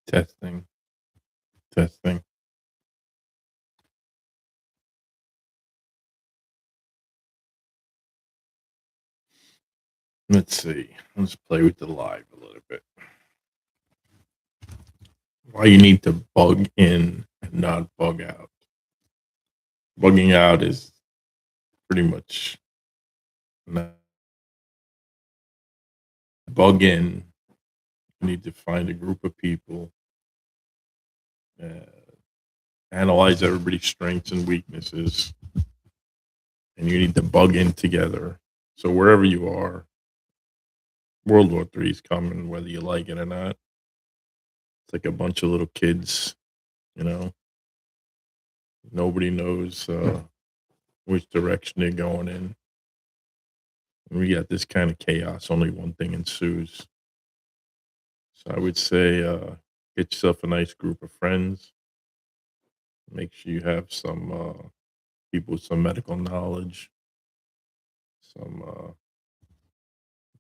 Testing, testing. Let's see. Let's play with the live a little bit. Why you need to bug in and not bug out. Bugging out is pretty much not bug in. You need to find a group of people, uh, analyze everybody's strengths and weaknesses, and you need to bug in together. So wherever you are, World War III is coming, whether you like it or not. It's like a bunch of little kids, you know. Nobody knows which direction they're going in. When we got this kind of chaos, only one thing ensues. So I would say get yourself a nice group of friends. Make sure you have some people with some medical knowledge, some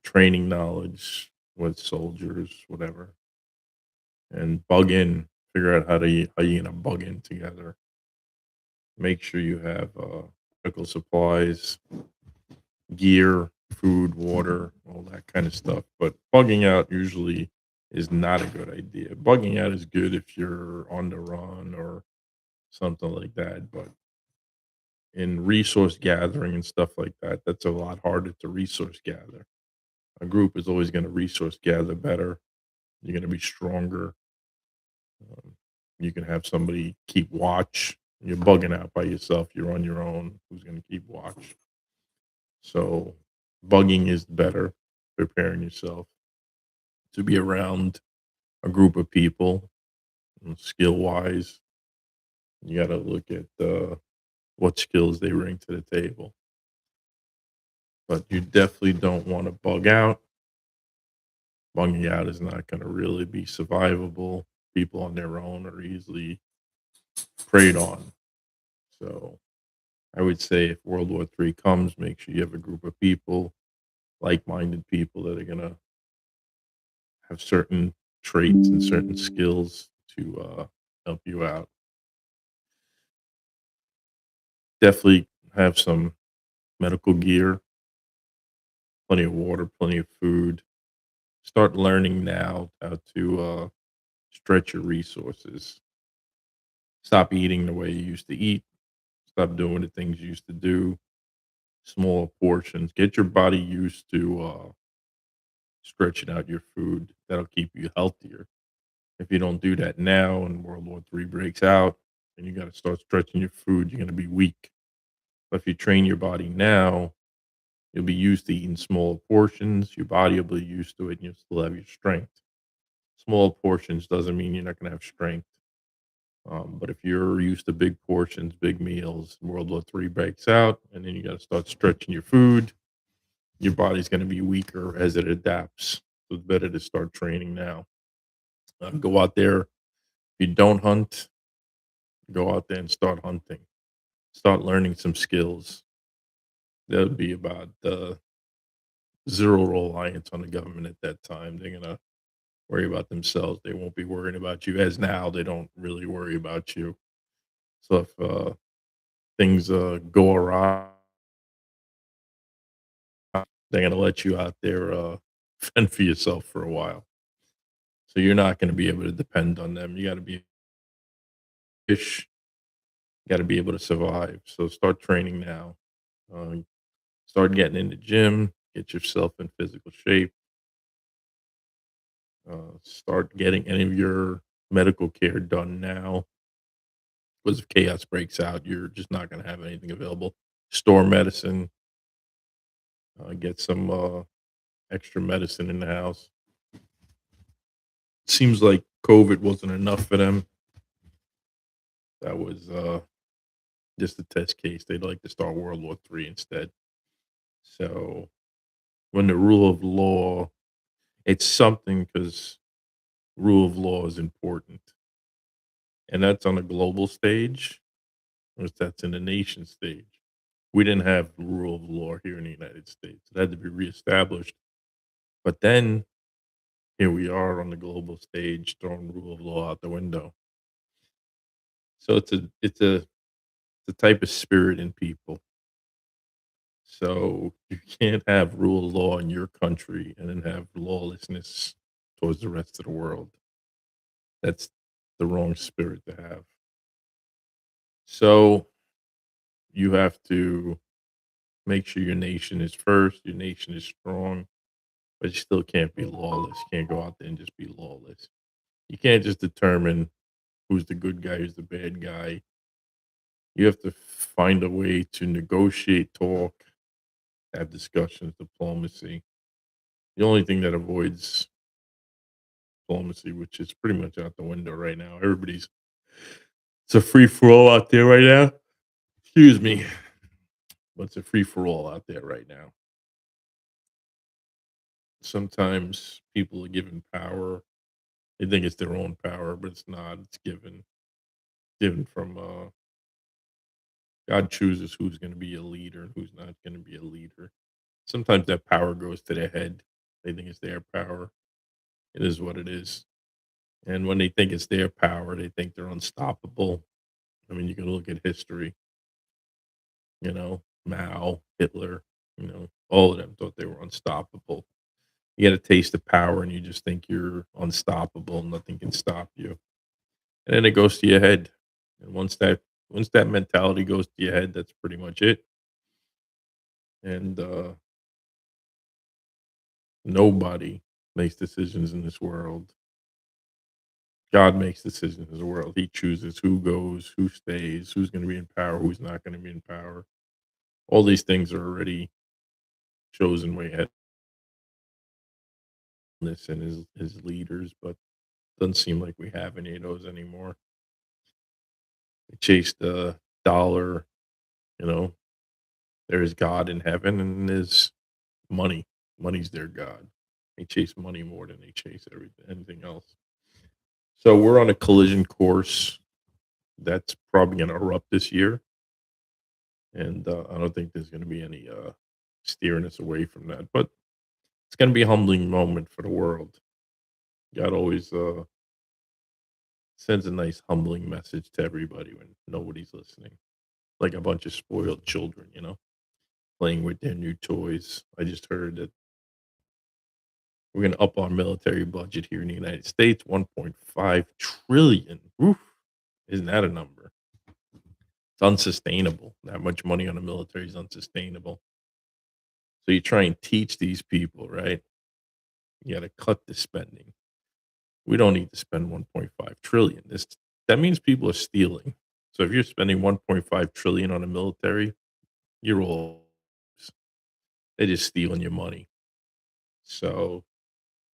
training knowledge with soldiers, whatever, and bug in. Figure out how you gonna bug in together. Make sure you have medical supplies, gear, food, water, all that kind of stuff. But bugging out usually is not a good idea. Bugging out is good if you're on the run or something like that. But in resource gathering and stuff like that, that's a lot harder to resource gather. A group is always going to resource gather better. You're going to be stronger. Um, you can have somebody keep watch. You're bugging out by yourself. You're on your own. Who's going to keep watch? So, bugging is better. Preparing yourself to be around a group of people, skill wise. You got to look at what skills they bring to the table. But you definitely don't want to bug out. Bugging out is not going to really be survivable. People on their own are easily preyed on. So I would say if World War III comes, make sure you have a group of people, like-minded people that are going to have certain traits and certain skills to help you out. Definitely have some medical gear, plenty of water, plenty of food. Start learning now how to stretch your resources. Stop eating the way you used to eat. Stop doing the things you used to do. Small portions. Get your body used to stretching out your food. That'll keep you healthier. If you don't do that now and World War III breaks out and you got to start stretching your food, you're going to be weak. But if you train your body now, you'll be used to eating small portions. Your body will be used to it and you'll still have your strength. Small portions doesn't mean you're not going to have strength. But if you're used to big portions, big meals, World War III breaks out, and then you got to start stretching your food, your body's going to be weaker as it adapts. So it's better to start training now. Go out there. If you don't hunt, go out there and start hunting. Start learning some skills. That would be about zero reliance on the government at that time. They're going to worry about themselves. They won't be worrying about you. As now, they don't really worry about you. So if things go awry, they're gonna let you out there, fend for yourself for a while. So you're not gonna be able to depend on them. You gotta be fish, you gotta be able to survive. So start training now. Uh, Start getting in the gym, get yourself in physical shape, start getting any of your medical care done now. Because if chaos breaks out, you're just not gonna have anything available. Store medicine, get some, extra medicine in the house. Seems like COVID wasn't enough for them. That was, just a test case. They'd like to start World War III instead. So, when the rule of law it's something because rule of law is important, and that's on a global stage, or that's in a nation stage. We didn't have rule of law here in the United States. It had to be reestablished. But then, here we are on the global stage throwing rule of law out the window. So it's a type of spirit in people. So you can't have rule of law in your country and then have lawlessness towards the rest of the world. That's the wrong spirit to have. So you have to make sure your nation is first, your nation is strong, but you still can't be lawless. You can't go out there and just be lawless. You can't just determine who's the good guy, who's the bad guy. You have to find a way to negotiate, talk, have discussions, diplomacy. The only thing that avoids diplomacy, which is pretty much out the window right now. It's a free for all out there right now. Excuse me, but it's a free for all out there right now. Sometimes people are given power. They think it's their own power, but it's not. It's given from God chooses who's going to be a leader and who's not going to be a leader. Sometimes that power goes to their head. They think it's their power. It is what it is. And when they think it's their power, they think they're unstoppable. I mean, you can look at history. Mao, Hitler, All of them thought they were unstoppable. You get a taste of power and you just think you're unstoppable, nothing can stop you. And then it goes to your head. And once that mentality goes to your head, that's pretty much it. And nobody makes decisions in this world. God makes decisions in the world. He chooses who goes, who stays, who's going to be in power, who's not going to be in power. All these things are already chosen way ahead of this and his leaders, but doesn't seem like we have any of those anymore. They chase the dollar, you know. There's God in heaven and there's money. Money's their God. They chase money more than they chase everything anything else. So we're on a collision course that's probably going to erupt this year, and I don't think there's going to be any steering us away from that. But it's going to be a humbling moment for the world. God always sends a nice humbling message to everybody when nobody's listening, like a bunch of spoiled children, playing with their new toys. I just heard that we're going to up our military budget here in the United States, 1.5 trillion. Oof, isn't that a number? It's unsustainable. That much money on the military is unsustainable. So you try and teach these people, right? You got to cut the spending. We don't need to spend 1.5 trillion. That means people are stealing. So if you're spending 1.5 trillion on the military, you're all they're just stealing your money. So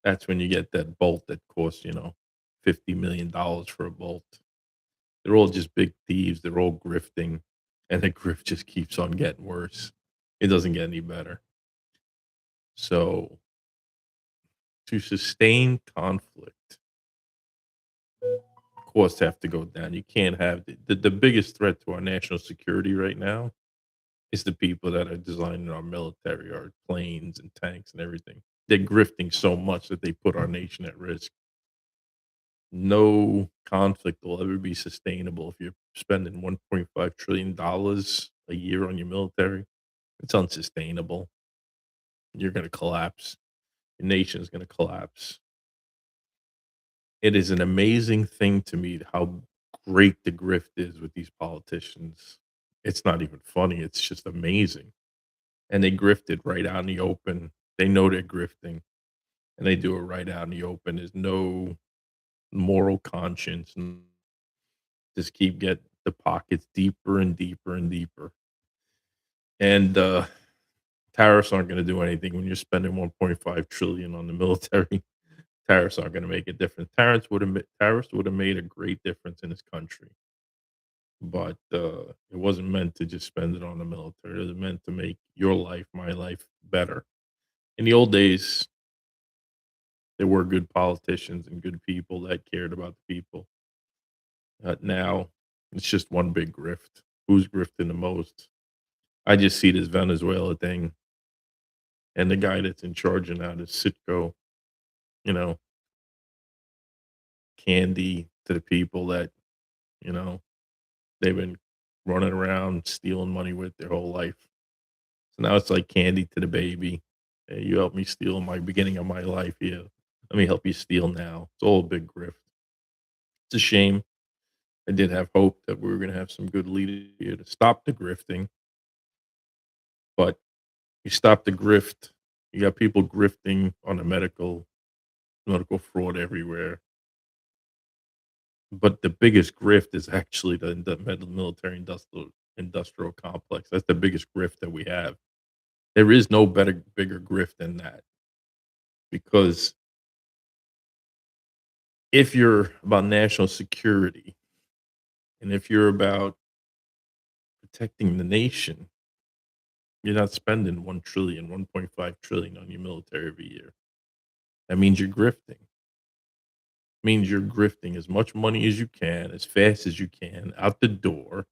that's when you get that bolt that costs, $50 million for a bolt. They're all just big thieves. They're all grifting, and the grift just keeps on getting worse. It doesn't get any better. So to sustain conflict, costs have to go down. You can't have the biggest threat to our national security right now is the people that are designing our military, our planes and tanks and everything. They're grifting so much that they put our nation at risk. No conflict will ever be sustainable if you're spending $1.5 trillion a year on your military. It's unsustainable. You're going to collapse. Your nation is going to collapse. It is an amazing thing to me how great the grift is with these politicians. It's not even funny. It's just amazing. And they grift it right out in the open. They know they're grifting and they do it right out in the open. There's no moral conscience and just keep getting the pockets deeper and deeper and deeper. And tariffs aren't going to do anything when you're spending 1.5 trillion on the military. Tariffs aren't going to make a difference. Tariffs would have made a great difference in this country, but it wasn't meant to just spend it on the military. It was meant to make your life, my life, better. In the old days, there were good politicians and good people that cared about the people. Now, it's just one big grift. Who's grifting the most? I just see this Venezuela thing, and the guy that's in charge of now, this Sitco, you know, candy to the people that you know they've been running around stealing money with their whole life. So now it's like candy to the baby. Hey, you helped me steal my beginning of my life. Yeah, let me help you steal now. It's all a big grift. It's a shame. I did have hope that we were going to have some good leaders here to stop the grifting, but you stop the grift. You got people grifting on the medical fraud everywhere. But the biggest grift is actually the military industrial complex. That's the biggest grift that we have. There is no bigger grift than that, because if you're about national security and if you're about protecting the nation, you're not spending 1.5 trillion on your military every year. That means you're grifting. Means you're grifting as much money as you can, as fast as you can, out the door.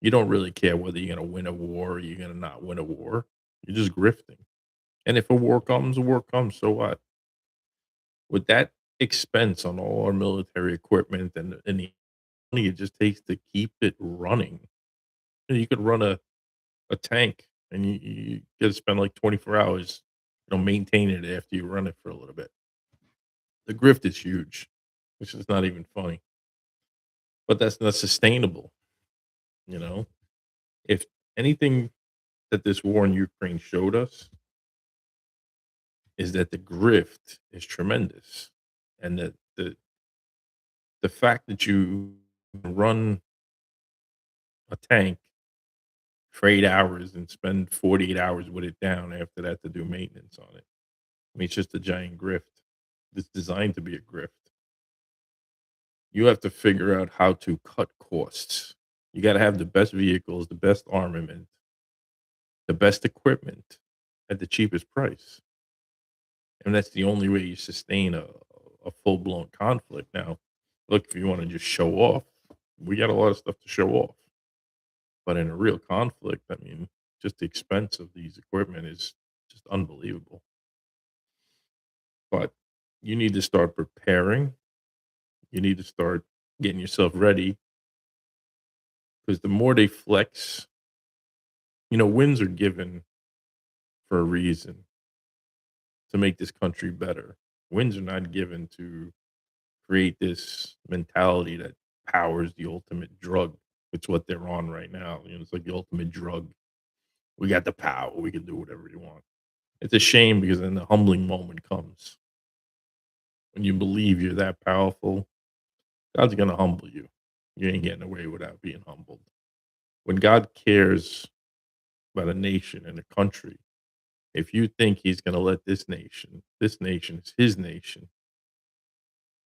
You don't really care whether you're gonna win a war or you're gonna not win a war. You're just grifting. And if a war comes, so what? With that expense on all our military equipment and the money it just takes to keep it running. You could run a tank. and you got to spend like 24 hours, maintaining it after you run it for a little bit. The grift is huge, which is not even funny, but that's not sustainable. You know, if anything that this war in Ukraine showed us is that the grift is tremendous, and that the fact that you run a tank for 8 hours and spend 48 hours with it down after that to do maintenance on it. I mean, it's just a giant grift. It's designed to be a grift. You have to figure out how to cut costs. You got to have the best vehicles, the best armament, the best equipment at the cheapest price. And that's the only way you sustain a full blown conflict. Now, look, if you want to just show off, we got a lot of stuff to show off. But in a real conflict, I mean, just the expense of these equipment is just unbelievable. But you need to start preparing. You need to start getting yourself ready, because the more they flex, wins are given for a reason, to make this country better. Wins are not given to create this mentality that powers the ultimate drug. It's what they're on right now. It's like the ultimate drug. We got the power. We can do whatever we want. It's a shame, because then the humbling moment comes when you believe you're that powerful. God's gonna humble you. You ain't getting away without being humbled. When God cares about a nation and a country, if you think He's gonna let this nation is His nation,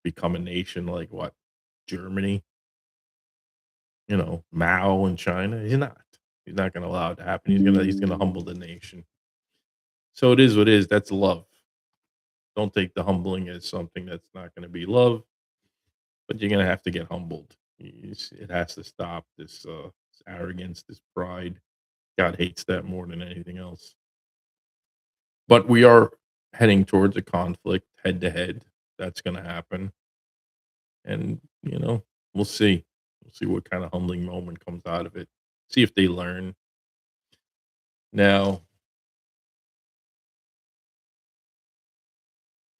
become a nation like what? Germany, Mao in China. He's not. He's not gonna allow it to happen. He's gonna humble the nation. So it is what it is. That's love. Don't take the humbling as something that's not gonna be love, but you're gonna have to get humbled. It has to stop this arrogance, this pride. God hates that more than anything else. But we are heading towards a conflict head to head. That's gonna happen. And, we'll see. We'll see what kind of humbling moment comes out of it. See if they learn. Now,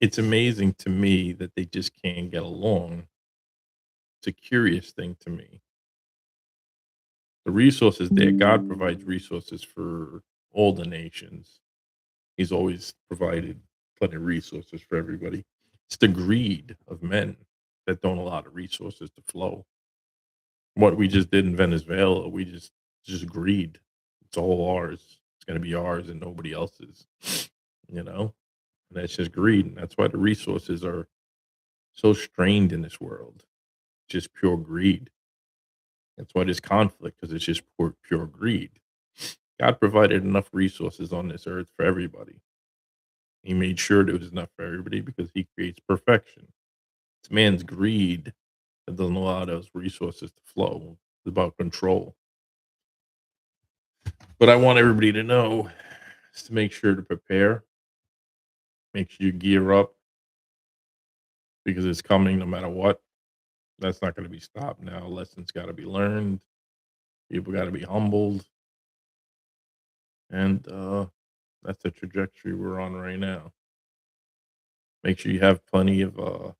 it's amazing to me that they just can't get along. It's a curious thing to me. The resources there, God provides resources for all the nations. He's always provided plenty of resources for everybody. It's the greed of men that don't allow the resources to flow. What we just did in Venezuela, we just greed. It's all ours. It's gonna be ours and nobody else's, you know? And that's just greed. And that's why the resources are so strained in this world. Just pure greed. That's why there's conflict, because it's just pure greed. God provided enough resources on this earth for everybody. He made sure there was enough for everybody because He creates perfection. It's man's greed that doesn't allow those resources to flow. It's about control. But I want everybody to know is to make sure to prepare, make sure you gear up, because it's coming no matter what. That's not going to be stopped now. Lessons got to be learned. People got to be humbled. And that's the trajectory we're on right now. Make sure you have plenty of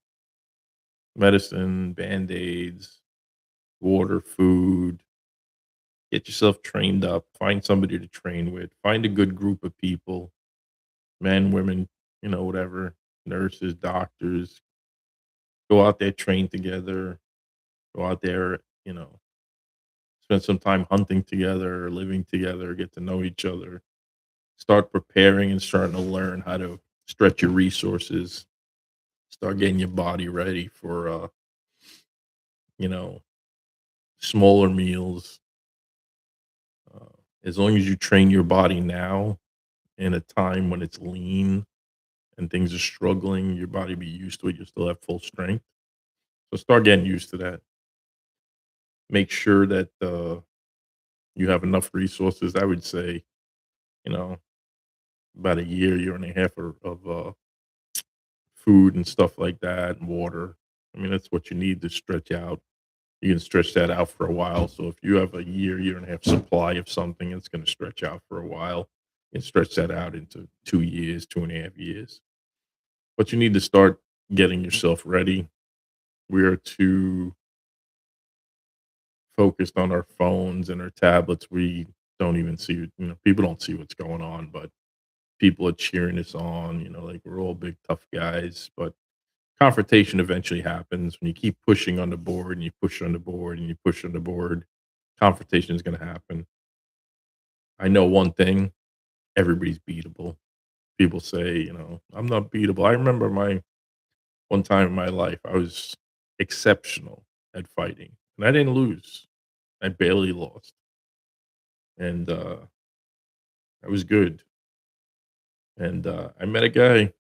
medicine, band aids, water, food. Get yourself trained up. Find somebody to train with. Find a good group of people, men, women, whatever, nurses, doctors. Go out there, train together. Go out there, spend some time hunting together, living together, get to know each other. Start preparing and starting to learn how to stretch your resources. Start getting your body ready for, you know, smaller meals. Uh, as long as you train your body now in a time when it's lean and things are struggling, your body be used to it. You still have full strength. So start getting used to that. Make sure that you have enough resources. I would say, you know, about a year and a half of food and stuff like that, and water. I mean, that's what you need to stretch out. You can stretch that out for a while. So if you have a year and a half supply of something, it's going to stretch out for a while and stretch that out into 2 years, 2.5 years. But you need to start getting yourself ready. We are too focused on our phones and our tablets. We don't even see, people don't see what's going on, but people are cheering us on, like we're all big, tough guys. But confrontation eventually happens when you keep pushing on the board and you push on the board and you push on the board. Confrontation is going to happen. I know one thing: everybody's beatable. People say, I'm not beatable. I remember my one time in my life, I was exceptional at fighting, and I didn't lose. I barely lost, and I was good. And I met a guy.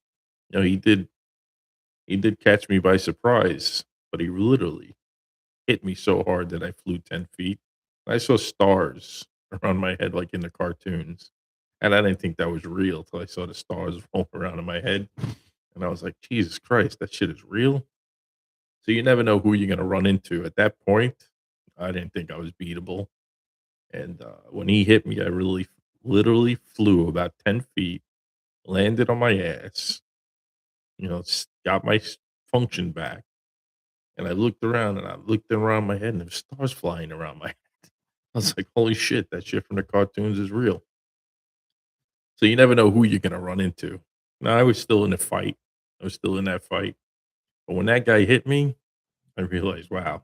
He did catch me by surprise, but he literally hit me so hard that I flew 10 feet. I saw stars around my head, like in the cartoons, and I didn't think that was real till I saw the stars roll around in my head, and I was like, "Jesus Christ, that shit is real." So you never know who you're gonna run into. At that point, I didn't think I was beatable, and when he hit me, I really, literally flew about 10 feet, landed on my ass, got my function back, and I looked around my head, and there's stars flying around my head. I was like, "Holy shit, that shit from the cartoons is real." So you never know who you're gonna run into. Now, I was still in the fight. I was still in that fight, but when that guy hit me, I realized, wow,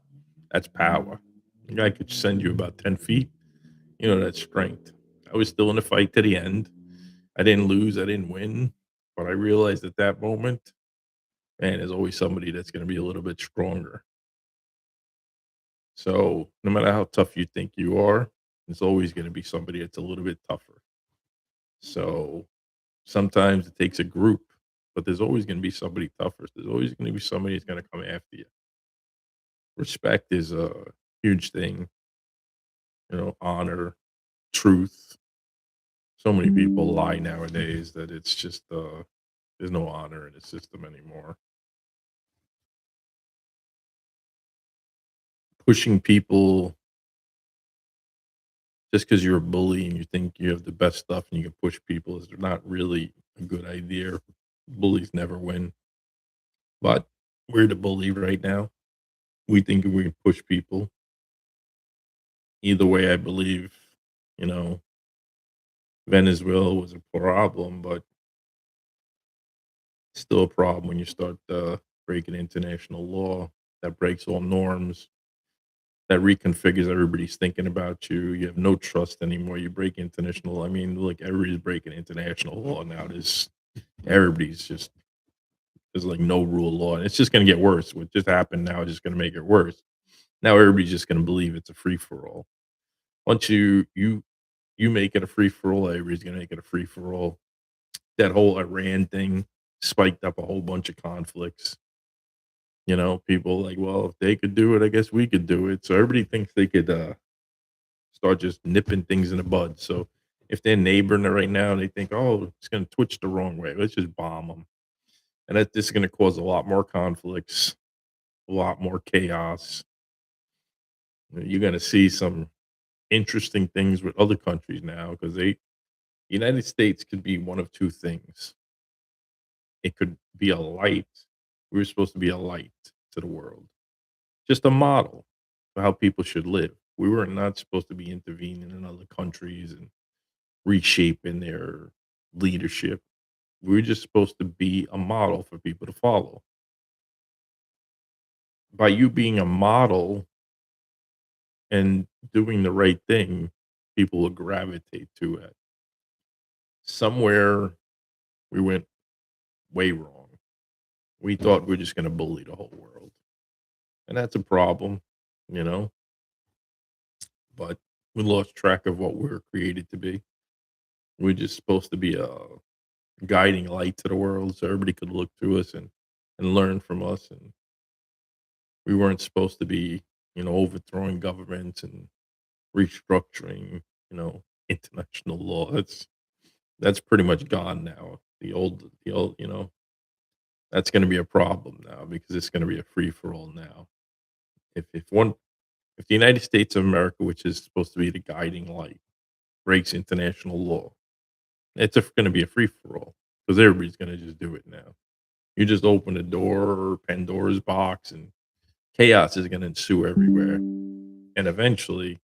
that's power. A guy could send you about 10 feet. That's strength. I was still in the fight to the end. I didn't lose. I didn't win. But I realized at that moment, man, there's always somebody that's going to be a little bit stronger. So no matter how tough you think you are, there's always going to be somebody that's a little bit tougher. So sometimes it takes a group, but there's always going to be somebody tougher. There's always going to be somebody that's going to come after you. Respect is a huge thing, honor, truth. So many people lie nowadays that it's just there's no honor in the system anymore. Pushing people just because you're a bully and you think you have the best stuff and you can push people is not really a good idea. Bullies never win, but we're the bully right now. We think we can push people. Either way, I believe, you know, Venezuela was a problem, but still a problem when you start breaking international law that breaks all norms, that reconfigures everybody's thinking about you. You have no trust anymore. You break international. I mean, look, everybody's breaking international law now. Everybody's just there's like no rule of law, and it's just going to get worse. What just happened now is just going to make it worse. Now everybody's just going to believe it's a free for all. Once you make it a free for all, everybody's going to make it a free for all. That whole Iran thing spiked up a whole bunch of conflicts. People like, well, if they could do it, I guess we could do it. So everybody thinks they could start just nipping things in the bud. So if they're neighboring it right now, they think, oh, it's going to twitch the wrong way. Let's just bomb them, and that this is going to cause a lot more conflicts, a lot more chaos. You're going to see some interesting things with other countries now because United States could be one of two things. It could be a light. We were supposed to be a light to the world, just a model for how people should live. We were not supposed to be intervening in other countries and reshaping their leadership. We were just supposed to be a model for people to follow. By you being a model and doing the right thing, people will gravitate to it. Somewhere we went way wrong. We thought we are just going to bully the whole world. And that's a problem, you know, but we lost track of what we were created to be. We're just supposed to be a guiding light to the world so everybody could look to us and learn from us. And we weren't supposed to be, overthrowing governments and restructuring, international law. That's pretty much gone now. The old, that's going to be a problem now because it's going to be a free for all now. If one If the United States of America, which is supposed to be the guiding light, breaks international law, it's going to be a free for all because everybody's going to just do it now. You just open the door, Pandora's box, and chaos is going to ensue everywhere. And eventually,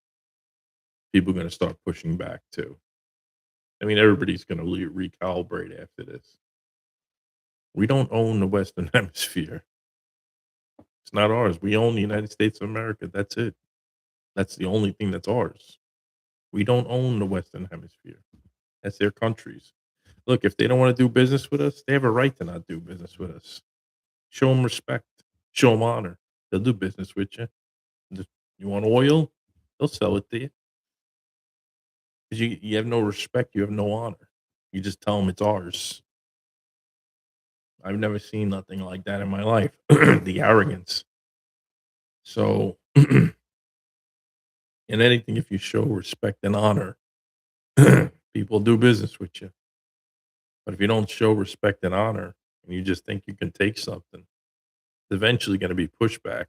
people are going to start pushing back too. I mean, everybody's going to recalibrate after this. We don't own the Western Hemisphere. It's not ours. We own the United States of America. That's it. That's the only thing that's ours. We don't own the Western Hemisphere. That's their countries. Look, if they don't want to do business with us, they have a right to not do business with us. Show them respect. Show them honor. They'll do business with you. Just- You want oil? They'll sell it to you. 'Cause you have no respect. You have no honor. You just tell them it's ours. I've never seen nothing like that in my life. The arrogance. So, in anything, if you show respect and honor, people do business with you. But if you don't show respect and honor, and you just think you can take something, it's eventually going to be pushback.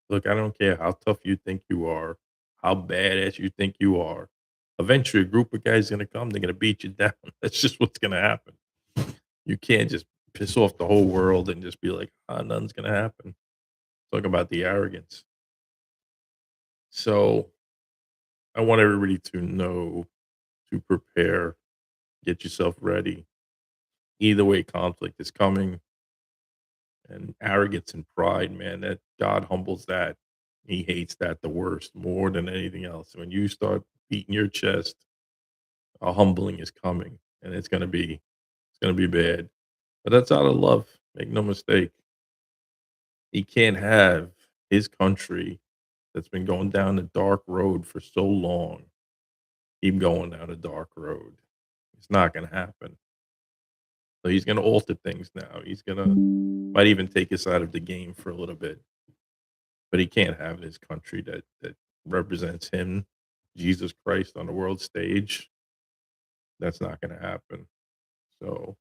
Look, I don't care how tough you think you are, how badass you think you are. Eventually, a group of guys is going to come. They're going to beat you down. That's just what's going to happen. You can't just piss off the whole world and just be like, nothing's going to happen. Talk about the arrogance. So I want everybody to know to prepare, get yourself ready. Either way, conflict is coming, and arrogance and pride, man, that God humbles that. He hates that the worst more than anything else. When you start beating your chest, a humbling is coming, and it's gonna be bad. But that's out of love. Make no mistake. He can't have his country that's been going down a dark road for so long keep going down a dark road. It's not gonna happen. So he's gonna alter things now. He's gonna might even take us out of the game for a little bit. But he can't have his country that represents him, Jesus Christ, on the world stage. That's not gonna happen. So,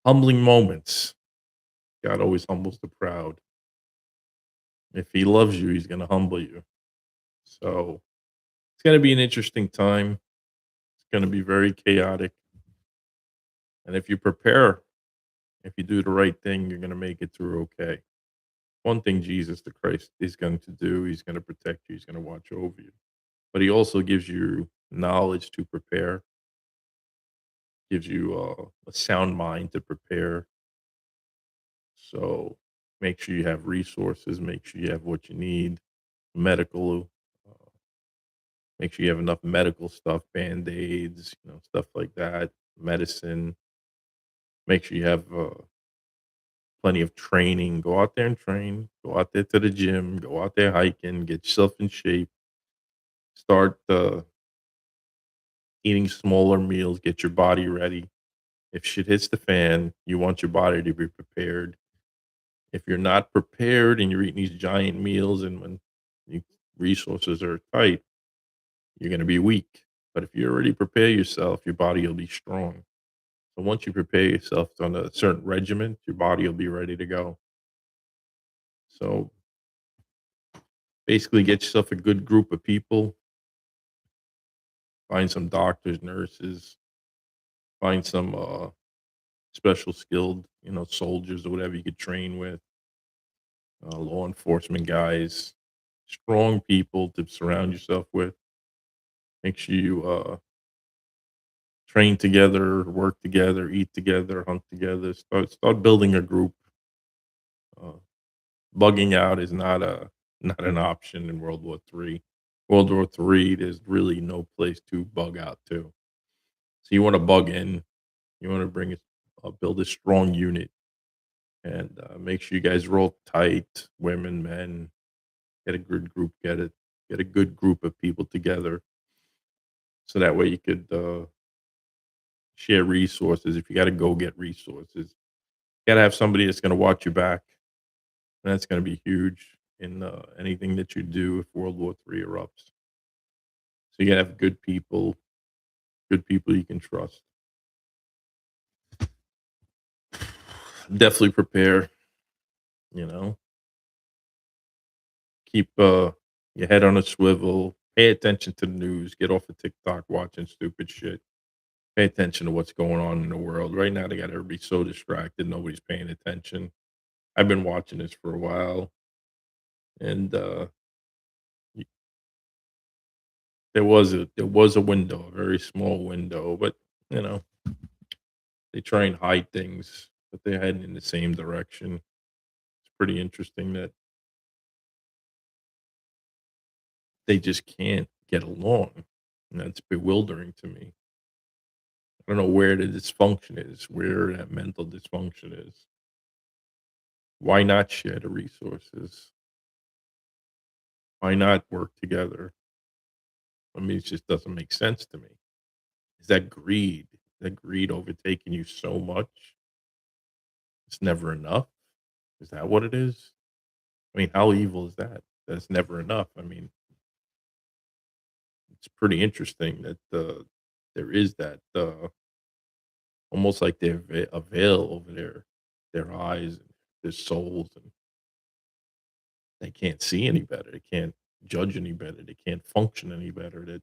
humbling moments. God always humbles the proud. If he loves you, he's gonna humble you. So, it's gonna be an interesting time. It's gonna be very chaotic. And if you prepare, if you do the right thing, you're gonna make it through okay. One thing Jesus the Christ is going to do, he's gonna protect you, he's gonna watch over you. But he also gives you knowledge to prepare, gives you a sound mind to prepare. So make sure you have resources, make sure you have what you need, medical, make sure you have enough medical stuff, band-aids, stuff like that, medicine. Make sure you have plenty of training. Go out there and train. Go out there to the gym. Go out there hiking. Get yourself in shape. Start eating smaller meals. Get your body ready. If shit hits the fan, you want your body to be prepared. If you're not prepared and you're eating these giant meals and when the resources are tight, you're going to be weak. But if you already prepare yourself, your body will be strong. So once you prepare yourself on a certain regimen, your body will be ready to go. So basically, get yourself a good group of people, find some doctors, nurses, find some special skilled, soldiers or whatever you could train with, law enforcement guys, strong people to surround yourself with. Make sure you train together, work together, eat together, hunt together. Start building a group. Uh, Bugging out is not an option in World War III. World War III, there's really no place to bug out to. So you want to bug in. You want to build a strong unit, and make sure you guys roll tight. Women, men, get a good group. Get a good group of people together, so that way you could share resources. If you got to go get resources, gotta have somebody that's gonna watch your back, and that's gonna be huge in, anything that you do if World War III erupts. So you gotta have good people you can trust. Definitely prepare, you know? Keep, your head on a swivel, pay attention to the news, get off of TikTok watching stupid shit. Pay attention to what's going on in the world. Right now, they got everybody so distracted, nobody's paying attention. I've been watching this for a while, and y- there was a window, a very small window, but you know they try and hide things, but they're heading in the same direction. It's pretty interesting that they just can't get along, and that's bewildering to me. I don't know where the dysfunction is, where that mental dysfunction is. Why not share the resources? Why not work together? I mean, it just doesn't make sense to me. Is that greed? That greed overtaking you so much? It's never enough? Is that what it is? I mean, how evil is that? That's never enough. I mean, it's pretty interesting that there is that almost like they have a veil over their eyes and their souls, and they can't see any better. They can't judge any better. They can't function any better. That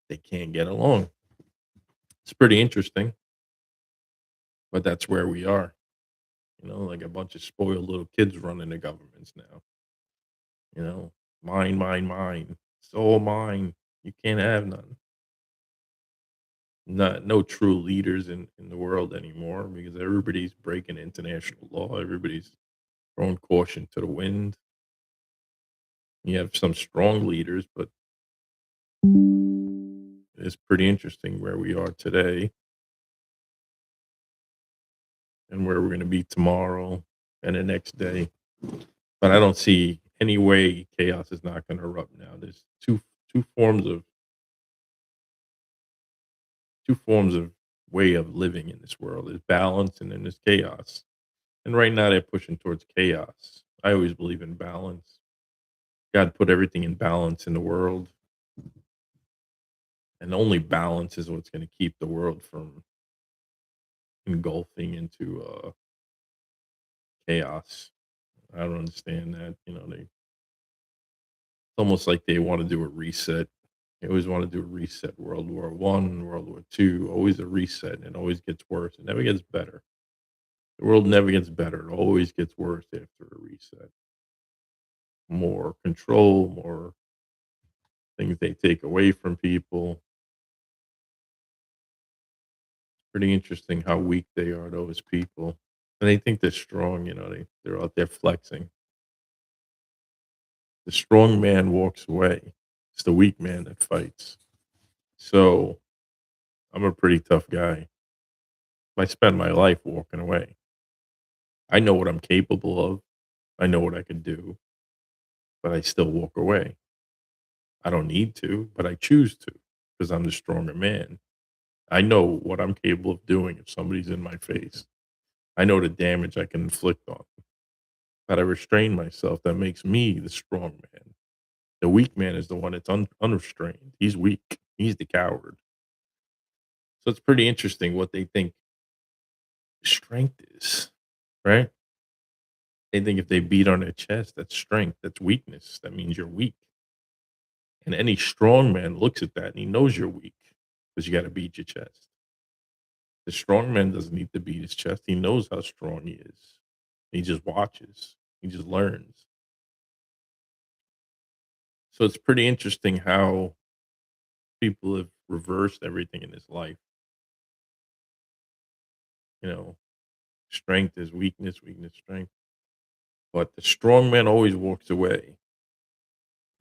they can't get along. It's pretty interesting, but that's where we are. Like a bunch of spoiled little kids running the governments now. Mine, mine, mine. It's all mine. You can't have none. No true leaders in the world anymore because everybody's breaking international law. Everybody's throwing caution to the wind. You have some strong leaders, but it's pretty interesting where we are today and where we're going to be tomorrow and the next day. But I don't see any way chaos is not going to erupt now. There's two forms of two forms of way of living in this world. There's balance and then there's chaos. And right now they're pushing towards chaos. I always believe in balance. God put everything in balance in the world, and only balance is what's going to keep the world from engulfing into chaos. I don't understand that. It's almost like they want to do a reset. They always want to do a reset. World War I, World War II, always a reset, and it always gets worse. It never gets better. The world never gets better. It always gets worse after a reset. More control, more things they take away from people. Pretty interesting how weak they are, those people. And they think they're strong, they're out there flexing. The strong man walks away. It's the weak man that fights. So I'm a pretty tough guy. I spend my life walking away. I know what I'm capable of. I know what I can do, but I still walk away. I don't need to, but I choose to because I'm the stronger man. I know what I'm capable of doing if somebody's in my face. I know the damage I can inflict on them. But I restrain myself. That makes me the strong man. The weak man is the one that's unrestrained. He's weak. He's the coward. So it's pretty interesting what they think strength is, right? They think if they beat on their chest, that's strength. That's weakness. That means you're weak. And any strong man looks at that and he knows you're weak because you got to beat your chest. The strong man doesn't need to beat his chest. He knows how strong he is. He just watches. He just learns. So it's pretty interesting how people have reversed everything in his life. You know, strength is weakness, weakness, strength. But the strong man always walks away.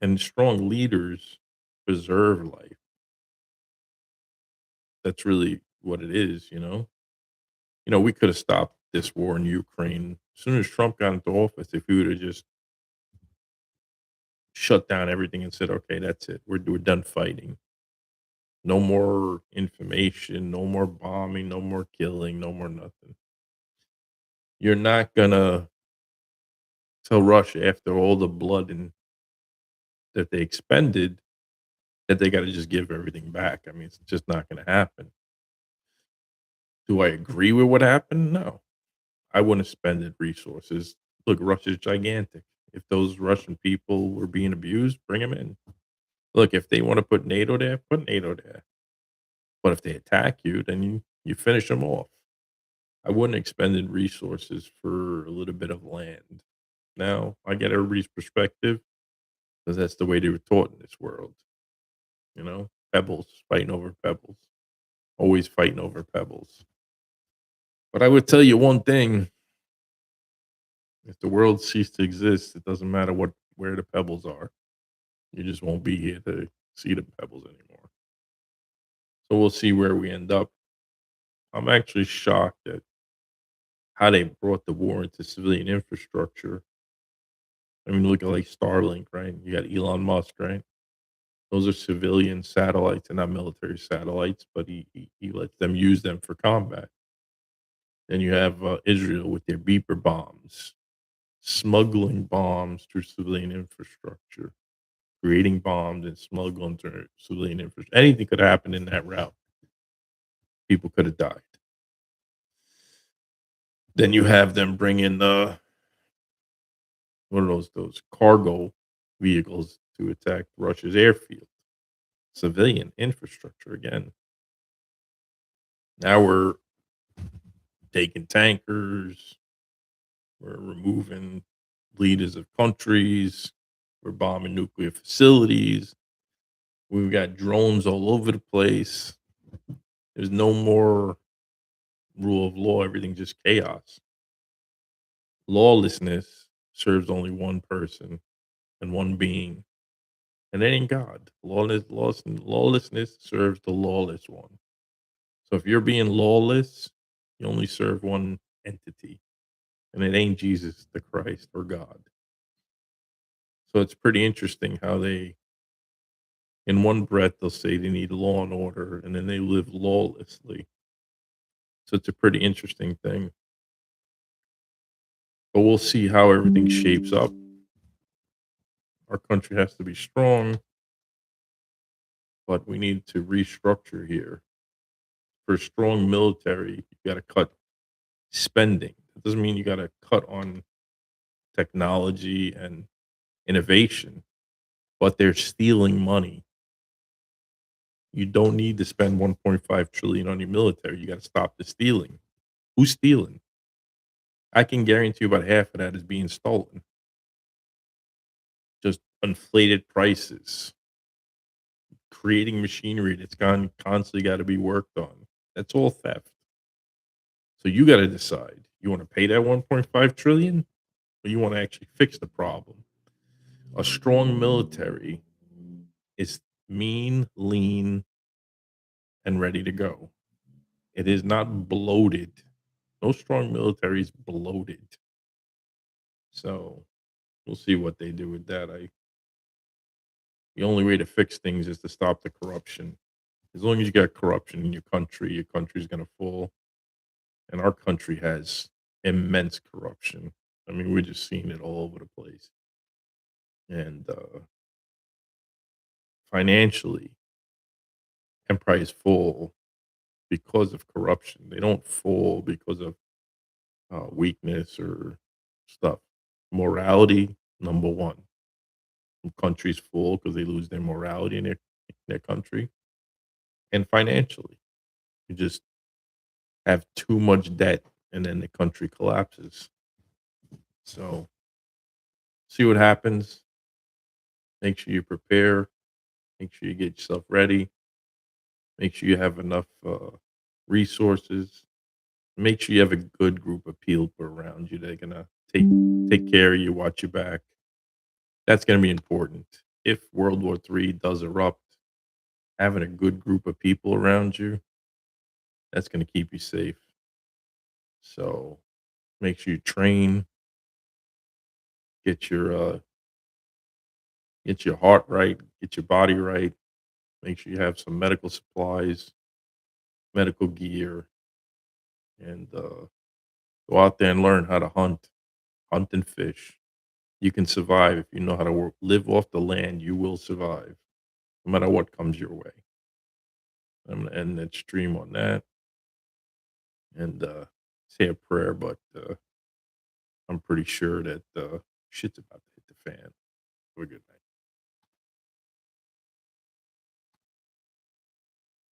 And strong leaders preserve life. That's really what it is, you know? We could have stopped this war in Ukraine. As soon as Trump got into office, if we would have just shut down everything and said, okay, that's it. We're done fighting. No more information, no more bombing, no more killing, no more nothing. You're not gonna tell Russia after all the blood that they expended that they got to just give everything back. I mean, it's just not going to happen. Do I agree with what happened? No, I wouldn't have spended resources. Look, Russia's gigantic. If those Russian people were being abused, bring them in. Look, if they want to put NATO there, put NATO there. But if they attack you, then you finish them off. I wouldn't expended resources for a little bit of land. Now I get everybody's perspective because that's the way they were taught in this world. Pebbles, fighting over pebbles, always fighting over pebbles. But I would tell you one thing: if the world ceased to exist, it doesn't matter where the pebbles are. You just won't be here to see the pebbles anymore. So we'll see where we end up. I'm actually shocked at how they brought the war into civilian infrastructure. I mean, look at like Starlink, right? You got Elon Musk, right? Those are civilian satellites and not military satellites, but he lets them use them for combat. Then you have Israel with their beeper bombs, smuggling bombs through civilian infrastructure, creating bombs and smuggling through civilian infrastructure. Anything could happen in that route. People could have died. Then you have them bring in the what are those cargo vehicles to attack Russia's airfield, civilian infrastructure again. Now we're taking tankers, we're removing leaders of countries, we're bombing nuclear facilities. We've got drones all over the place. There's no more rule of law, everything's just chaos. Lawlessness serves only one person and one being, and that ain't God. Lawlessness serves the lawless one. So if you're being lawless, you only serve one entity, and it ain't Jesus the Christ or God. So it's pretty interesting how in one breath, they'll say they need law and order, and then they live lawlessly. So it's a pretty interesting thing. But we'll see how everything shapes up. Our country has to be strong, but we need to restructure here. For a strong military, you got to cut spending. It doesn't mean you got to cut on technology and innovation, but they're stealing money. You don't need to spend 1.5 trillion on your military. You got to stop the stealing. Who's stealing? I can guarantee you about half of that is being stolen. Just inflated prices, creating machinery that's gone constantly got to be worked on. That's all theft. So you got to decide. You want to pay that 1.5 trillion or you want to actually fix the problem? A strong military is mean, lean, and ready to go. It is not bloated. No strong military is bloated. So we'll see what they do with that. The only way to fix things is to stop the corruption. As long as you got corruption in your country's gonna fall. And our country has immense corruption. I mean, we're just seeing it all over the place. And financially, empires fall because of corruption. They don't fall because of weakness or stuff. Morality, number one. Countries fall because they lose their morality in their country. And financially, you just have too much debt and then the country collapses. So see what happens. Make sure you prepare. Make sure you get yourself ready. Make sure you have enough resources. Make sure you have a good group of people around you that are gonna take care of you, watch your back. That's gonna be important. If World War III does erupt, having a good group of people around you, that's gonna keep you safe. So make sure you train, get your get your heart right, get your body right. Make sure you have some medical supplies, medical gear, and go out there and learn how to hunt and fish. You can survive if you know how to live off the land. You will survive, no matter what comes your way. I'm gonna end that stream on that and say a prayer, but I'm pretty sure that shit's about